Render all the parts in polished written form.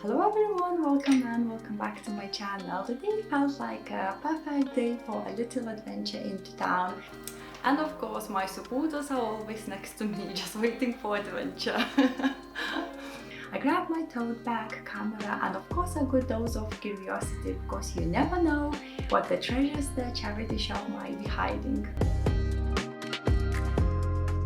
Hello everyone, welcome and welcome back to my channel. Today felt like a perfect day for a little adventure into town. And of course my supporters are always next to me, just waiting for adventure. I grabbed my tote bag, camera and of course a good dose of curiosity, because you never know what the treasures the charity shop might be hiding.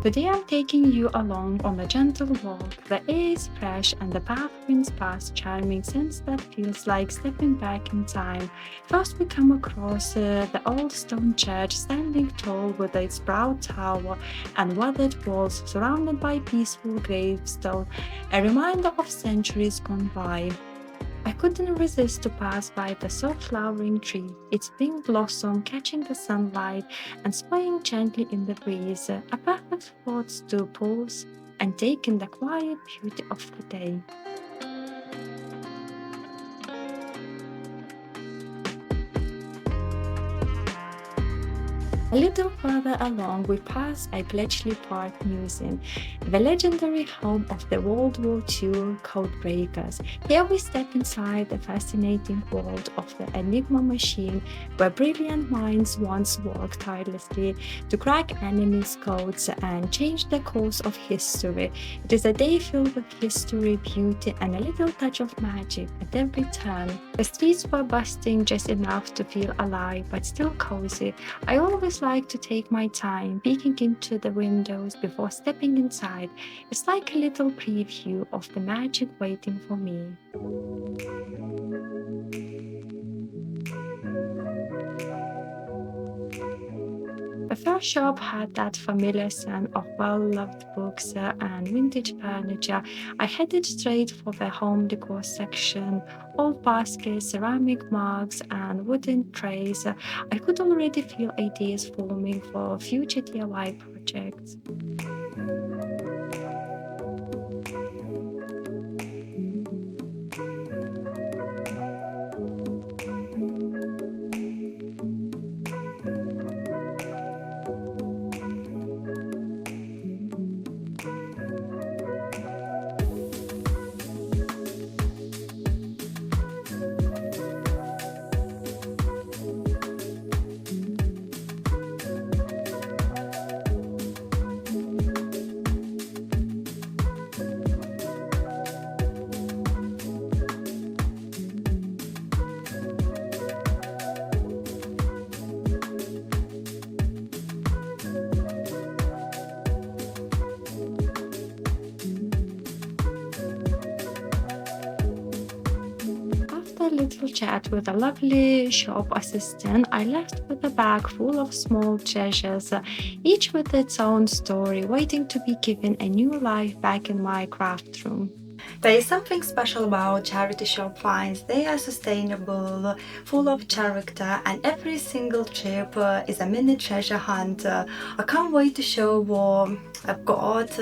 Today I'm taking you along on a gentle walk. The air is fresh and the path winds past charming scents that feels like stepping back in time. First we come across the old stone church standing tall with its proud tower and weathered walls surrounded by peaceful gravestones, a reminder of centuries gone by. I couldn't resist to pass by the soft flowering tree, its pink blossom catching the sunlight and swaying gently in the breeze, a perfect spot to pause and take in the quiet beauty of the day. A little further along, we pass by Bletchley Park Museum, the legendary home of the World War II codebreakers. Here we step inside the fascinating world of the Enigma machine, where brilliant minds once worked tirelessly to crack enemies' codes and change the course of history. It is a day filled with history, beauty, and a little touch of magic at every turn. The streets were bustling just enough to feel alive, but still cozy. I always like to take my time peeking into the windows before stepping inside. It's like a little preview of the magic waiting for me. The first shop had that familiar scent of well-loved books and vintage furniture. I headed straight for the home decor section. Old baskets, ceramic mugs, and wooden trays. I could already feel ideas forming for future DIY projects. A little chat with a lovely shop assistant, I left with a bag full of small treasures, each with its own story, waiting to be given a new life back in my craft room. There is something special about charity shop finds. They are sustainable, full of character, and every single trip is a mini treasure hunt. I can't wait to show what I've got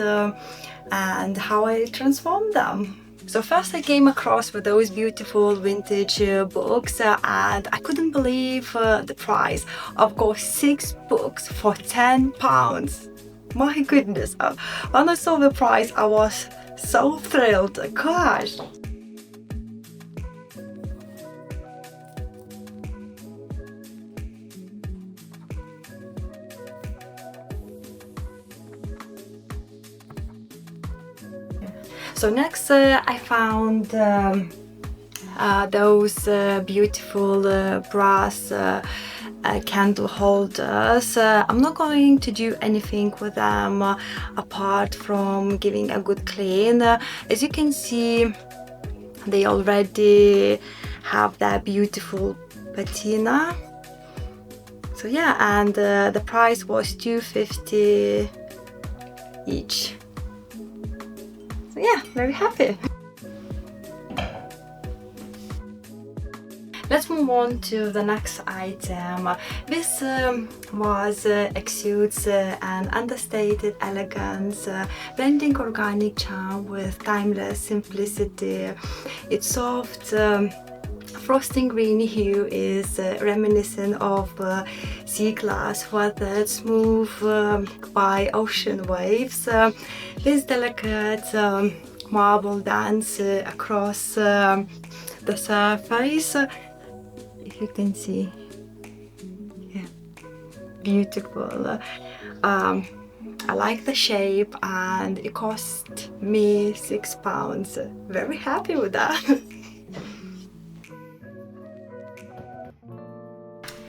and how I transform them. So first I came across with those beautiful vintage books and I couldn't believe the price. I've got 6 books for £10. My goodness, when I saw the price I was so thrilled, gosh. So next I found those beautiful brass candle holders. I'm not going to do anything with them apart from giving a good clean. As you can see, they already have that beautiful patina. So yeah, and the price was £2.50 each. So yeah, very happy. Let's move on to the next item. This exudes an understated elegance, blending organic charm with timeless simplicity. Its soft frosting green hue is reminiscent of sea glass weathered smooth by ocean waves. This delicate marble dance across the surface. If you can see, yeah, beautiful. I like the shape, and it cost me £6. Very happy with that.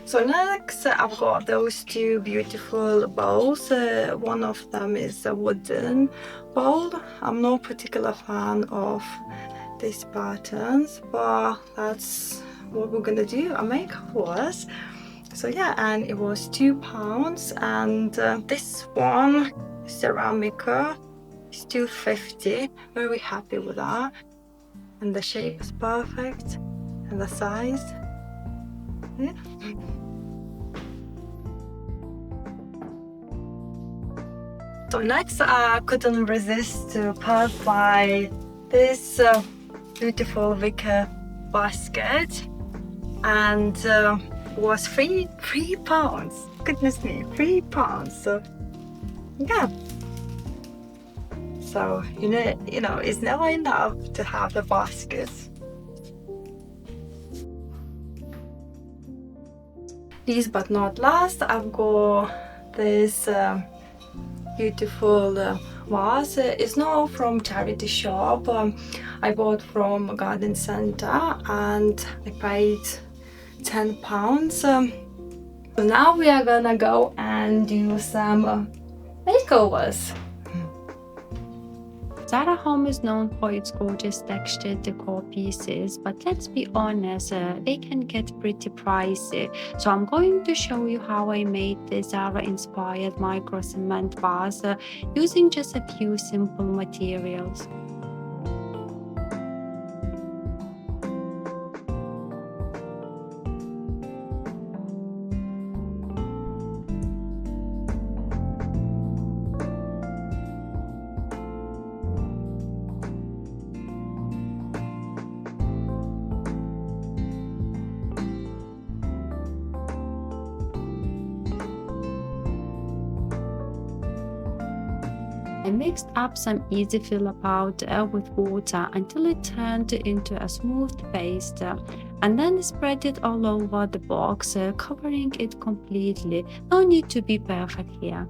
So next I've got those two beautiful bowls. One of them is a wooden bowl. I'm no particular fan of these patterns, but that's what we're gonna do, a makeup was. So yeah, and it was £2, and this one, ceramic, is £2.50. Very happy with that, and the shape is perfect, and the size, yeah. So next, I couldn't resist to pass by this beautiful wicker basket, and was £3. Goodness me, £3. So yeah. So you know, it's never enough to have the baskets. Least but not last, I've got this beautiful vase. It's not from charity shop. I bought from a garden center, and I paid £10. So now we are gonna go and do some makeovers. Zara Home is known for its gorgeous textured decor pieces, but let's be honest, they can get pretty pricey. So I'm going to show you how I made this Zara-inspired micro cement vase using just a few simple materials. I mixed up some easy filler powder with water until it turned into a smooth paste, and then spread it all over the box, covering it completely. No need to be perfect here.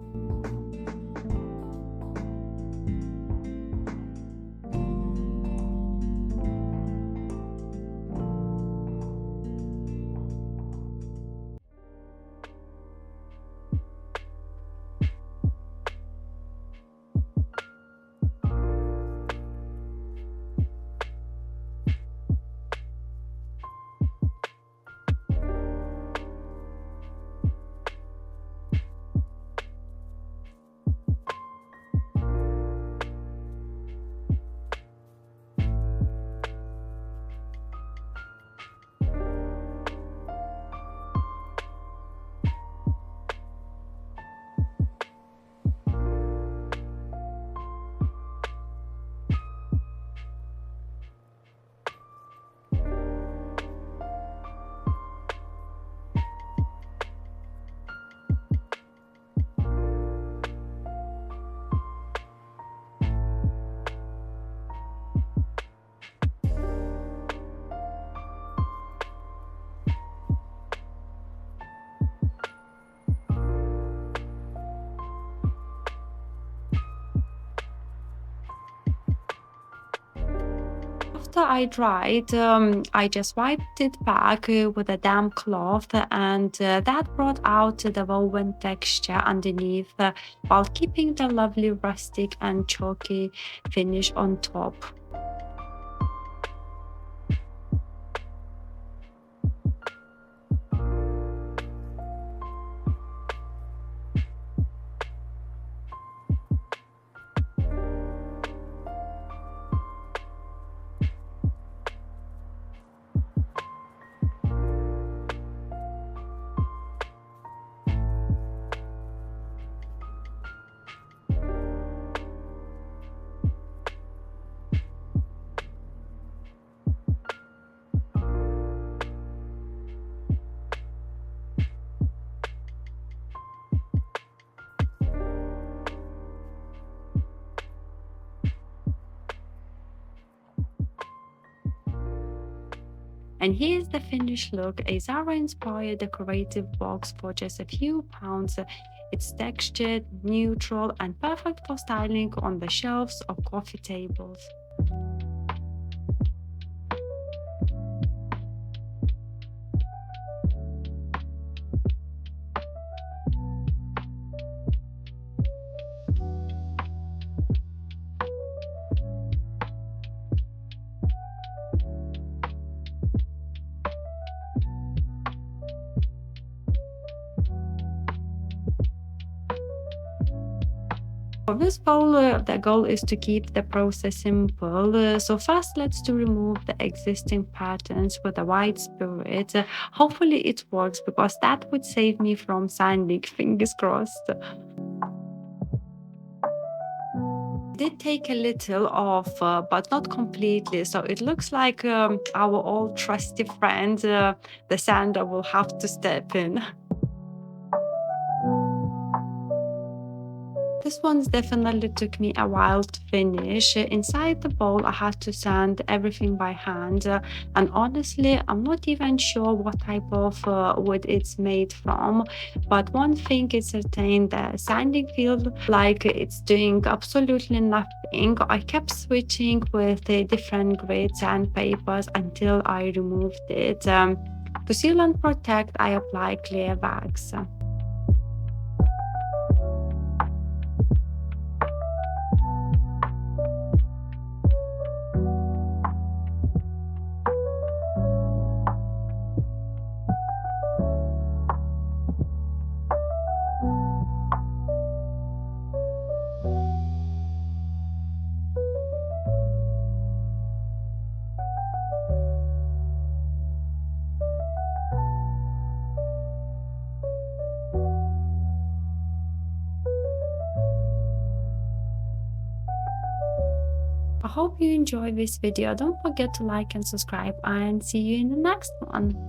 After I dried, I just wiped it back with a damp cloth, and that brought out the woven texture underneath, while keeping the lovely rustic and chalky finish on top. And here's the finished look, a Zara-inspired decorative box for just a few pounds. It's textured, neutral, and perfect for styling on the shelves or coffee tables. For this bowl, the goal is to keep the process simple. So first, let's to remove the existing patterns with a white spirit. Hopefully it works because that would save me from sanding, fingers crossed. Did take a little off, but not completely. So it looks like our old trusty friend, the sander, will have to step in. This one's definitely took me a while to finish. Inside the bowl, I had to sand everything by hand. And honestly, I'm not even sure what type of wood it's made from. But one thing is certain, the sanding feels like it's doing absolutely nothing. I kept switching with the different grade sandpapers until I removed it. To seal and protect, I apply clear wax. I hope you enjoyed this video. Don't forget to like and subscribe, and see you in the next one.